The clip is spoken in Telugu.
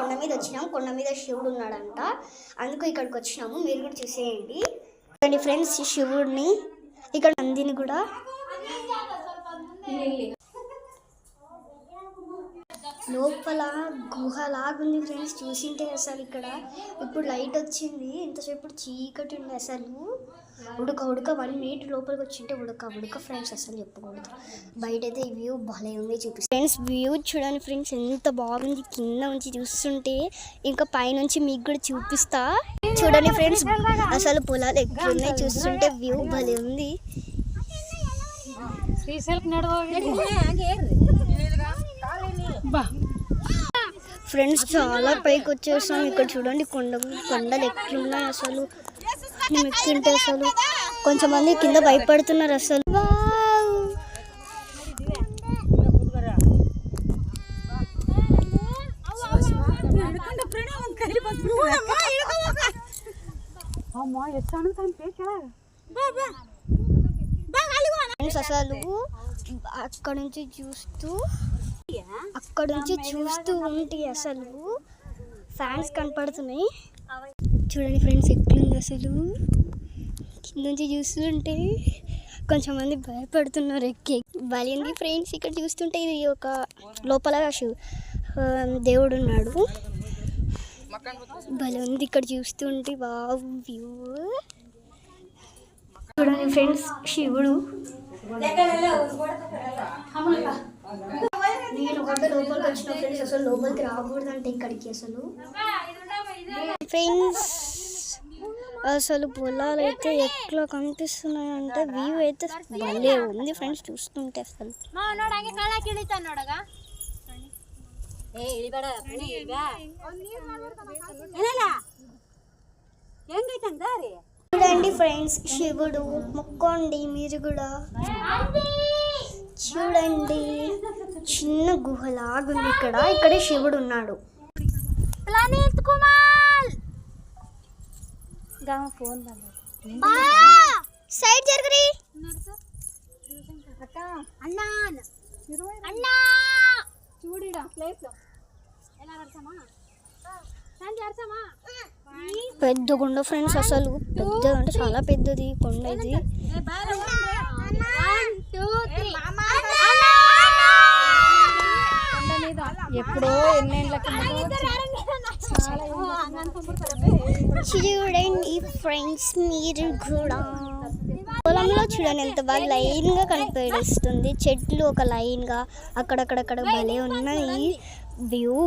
కొండ మీద వచ్చినాము. కొండ మీద శివుడు ఉన్నాడంట, అందుకు ఇక్కడికి వచ్చినాము. మీరు కూడా చూసేయండి ఫ్రెండ్స్ శివుడిని. ఇక్కడ నందిని కూడా. లోపల గుహలాగుంది ఫ్రెండ్స్, చూసింటే అసలు. ఇక్కడ ఇప్పుడు లైట్ వచ్చింది, ఇంతసేపు చీకటి ఉంది. అసలు ఉడక 1 మినిట్ లోపలికి వచ్చింటే ఉడక ఫ్రెండ్స్, అసలు చెప్పకూడదు. బయట అయితే ఈ వ్యూ భలే ఉంది చూపిస్తాను ఫ్రెండ్స్. వ్యూ చూడండి ఫ్రెండ్స్, ఎంత బాగుంది. కింద నుంచి చూస్తుంటే ఇంకా పైనుంచి మీకు కూడా చూపిస్తా. చూడండి ఫ్రెండ్స్, అసలు పొలాలు ఎక్కడున్నాయి చూస్తుంటే వ్యూ భలే ఉంది. ఫ్రెండ్స్ చాలా పైకి వచ్చేసాం. ఇక్కడ చూడండి కొండలు ఎట్లున్నాయి అసలు. మేము ఎక్కుంటే అసలు కొంచెంమంది కింద భయపడుతున్నారు అసలు. అసలు అక్కడ నుంచి చూస్తూ ఉంటే అసలు ఫ్యాన్స్ కనపడుతున్నాయి. చూడండి ఫ్రెండ్స్ ఎట్లుంది అసలు. కింద నుంచి చూస్తుంటే కొంచెం మంది భయపడుతున్నారు ఎక్కి. బాగుంది ఫ్రెండ్స్. ఇక్కడ చూస్తుంటే ఇది ఒక లోపల దేవుడు ఉన్నాడు, భలే ఉంది. ఇక్కడ చూస్తుంటే వావ్ వ్యూ. చూడండి ఫ్రెండ్స్ శివుడు. నేను ఒకటి లోపలికి వచ్చిన ఫ్రెండ్స్, అసలు లోపలికి రాకూడదంటే ఇక్కడికి అసలు. ఫ్రెండ్స్ అసలు పొలాలు అయితే ఎట్లా కనిపిస్తున్నాయంటే వ్యూ అయితే భలే ఉంది ఫ్రెండ్స్ చూస్తుంటే అసలు. చూడండి ఫ్రెండ్స్ శివుడు, మొక్కండి మీరు కూడా. చూడండి చిన్న గుహలాగుంది ఇక్కడ శివుడు ఉన్నాడు. సైడ్ జరగరి పెద్ద కొండ ఫ్రెండ్స్, అసలు పెద్ద అంటే చాలా పెద్దది కొండ ఇది. ఎప్పుడో చూడండి ఫ్రెండ్స్ మీరు కూడా. పొలంలో చూడండి ఎంత బాగా లైన్ గా కనిపిస్తుంది. చెట్లు ఒక లైన్ గా అక్కడక్కడ భలే ఉన్నాయి వ్యూ.